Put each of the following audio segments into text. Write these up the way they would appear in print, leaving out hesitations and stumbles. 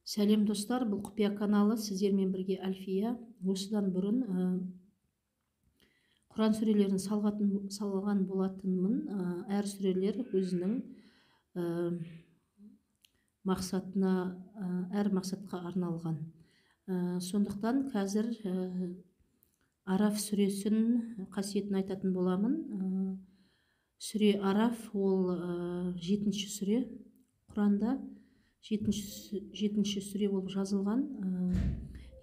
Сәлем достар, бұл құпия каналы, сіздермен бірге Әлфия. Осыдан бұрын Құран сүрелерін салған болатынмын. Әр сүрелер өзінің мақсатына, әр мақсатқа арналған. Сондықтан қазір Араф сүресін қасиетін айтатын боламын. Сүре Араф ол 7-ші сүре Құранда. 7-ші сүре болып жазылған.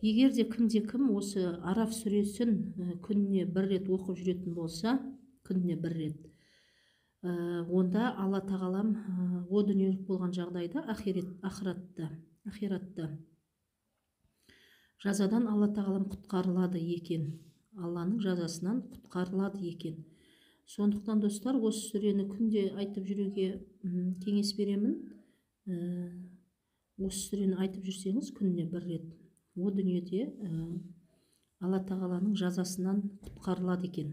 Егер де кім осы Араф сүресін күніне бір рет оқып жүретін болса, күніне бір рет, онда Алла тағалам о дүниелік болған жағдайда ақиратта жазадан Алла тағалам құтқарылады екен. Алланың жазасынан құтқарылады екен. Сондықтан достар, осы сүрені күнде айтып жүруге кеңес беремін. Осы сүрені айтып жүрсеңіз күніне бір рет, о дүниеде Алла тағаланың жазасынан құтқарылады екен.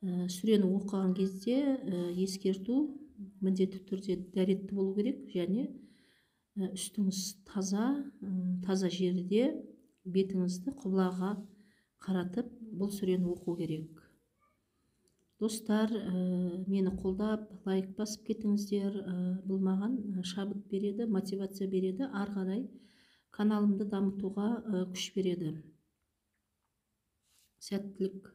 Сүрені оқыған кезде ескерту, міндетті түрде дәретті болу керек, және үстіңіз таза жерде бетіңізді құблаға қаратып бұл сүрені оқу керек. Достар, мені қолдап, лайк басып кетіңіздер. Бұл маған шабыт береді, мотивация береді, ары қарай каналымды дамытуға күш береді. Сәттілік.